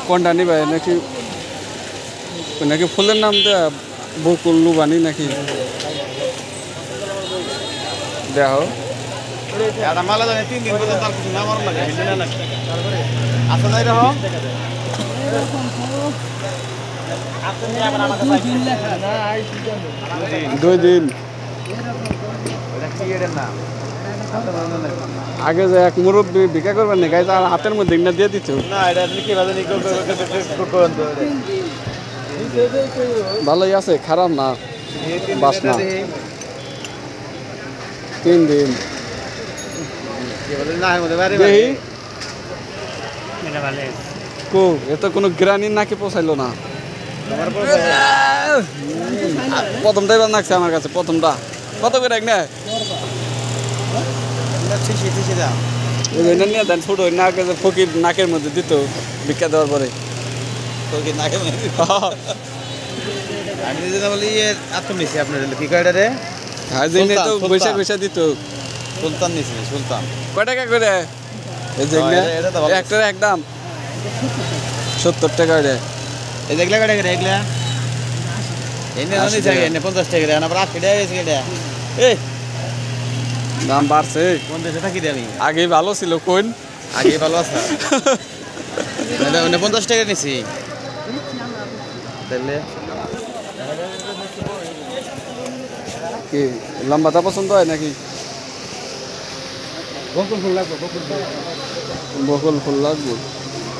কোনটা নিবে নাকি নাকি ফুলের নাম দেয়া বকুল লুবানি নাকি দেখো মালা জানে 3 দিন পর্যন্ত আর কিছু না আমার লাগে হিন্দি না আসলে নাই রহ আপনি আবার আমাকে পাইছেন না আই দুই দিন ওটা কি এর নাম আগে যে এক মুরব্বী ভিক্ষা করবেন না গাইজ আর হাতের মধ্যে না দিয়ে দিত না এটা কি বাজে নি কোন তো ভালোই আছে খারাপ না বাসনা 3 দিন কি বলে না এর মধ্যে বাড়ি দেখি এটা ভালো কো এত কোনো গ্রানি নাকি পৌঁছাইলো না আমার পর প্রথমটাই বার নাকছে আমার কাছে প্রথমটা কত করে এক না ঠিকই দাও ওই জন্য নিয়ে দেন ছোট নাকে যে ফকির নাকের মধ্যে দিত ভিক্ষা দেওয়ার পরে ফকির নাকের মধ্যে আমি যদি বলি এর আত্ম নিছি আপনার কি কয়টা রে হ্যাঁ জেনে তো পয়সা পয়সা দিত সুলতান নিছি সুলতান কয় টাকা করে এই যে একটা একদম 70 টাকা রে এই দেখলে কয়টা করে এগুলা এনে জানি জায়গা এনে 50 টাকা রে না প্রায় কেটে গেছে কেটে এই দাম বাড়ছে 50 টাকা কি দেবি আগে ভালো ছিল কোন আগে ভালো আছে না 50 টাকা নিছি তাহলে কি লম্বাটা পছন্দ হয় নাকি বকুল ফুল লাগবে বকুল ফুল লাগবে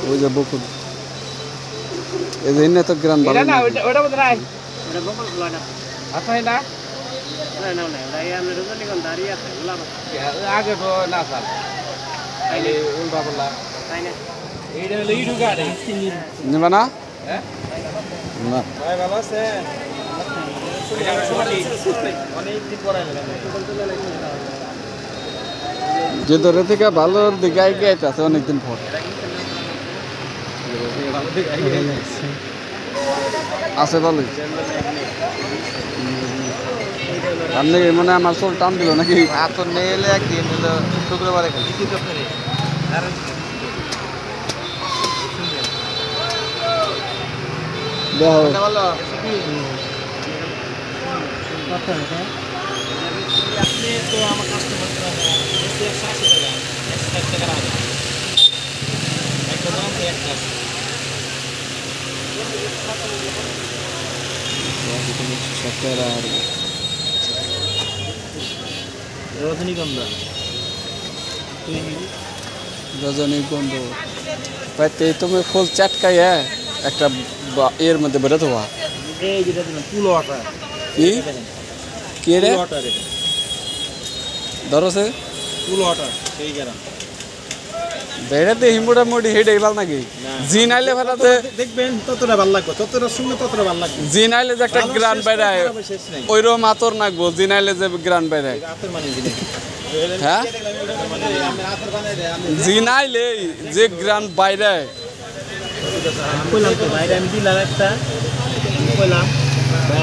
ওই যে বকুল এই যে এনে তো গ্রাম ভালো না ওটা বলতে নাই ওটা বকুল ফুল না আছে না না না না ওটা আমরা রজনীগন্ধা দাঁড়িয়ে আছে গোলাপ আগে তো না স্যার তাইলে উল্টা বললা তাই না এইটা হলো ইডু গাড়ি নেবা না হ্যাঁ না ভাই ভালো আছে অনেক দিন পরে যে ধরে থেকে ভালো দিকে আইতে অনেকদিন পর আছে ভালোই আপনি মানে আমার চোল টান দিল নাকি তো নেলে একদিন হলো শুক্রবারে খালি দেখো ভালো আপনি তো আমার কাস্টমার 180 টাকা 160 টাকা রাখবেন একটা দাম একটা রজনীগন্ধা রজনীগন্ধা পাইতে তুমি ফুল চাটকাই একটা এর মধ্যে বেরোতে হওয়া এই যেটা দিলাম ফুল ওয়াটার কি রে ওয়াটার এটা ধরো সে ফুল ওয়াটার সেই গ্রাম বেড়াতে মোটামুটি হেঁটে গেলাম নাকি জি নাইলে ফেলাতে দেখবেন ততটা ভালো লাগবে ততটা শুনলে ততটা ভালো লাগবে জি নাইলে যে একটা গ্রান বেড়ায় ওইরকম আতর নাকবো জি নাইলে যে গ্রান বেড়ায় হ্যাঁ জি নাইলে যে গ্রান বাইরে কইলাম তো বাইরে আমি দিলাম একটা কইলাম ভাই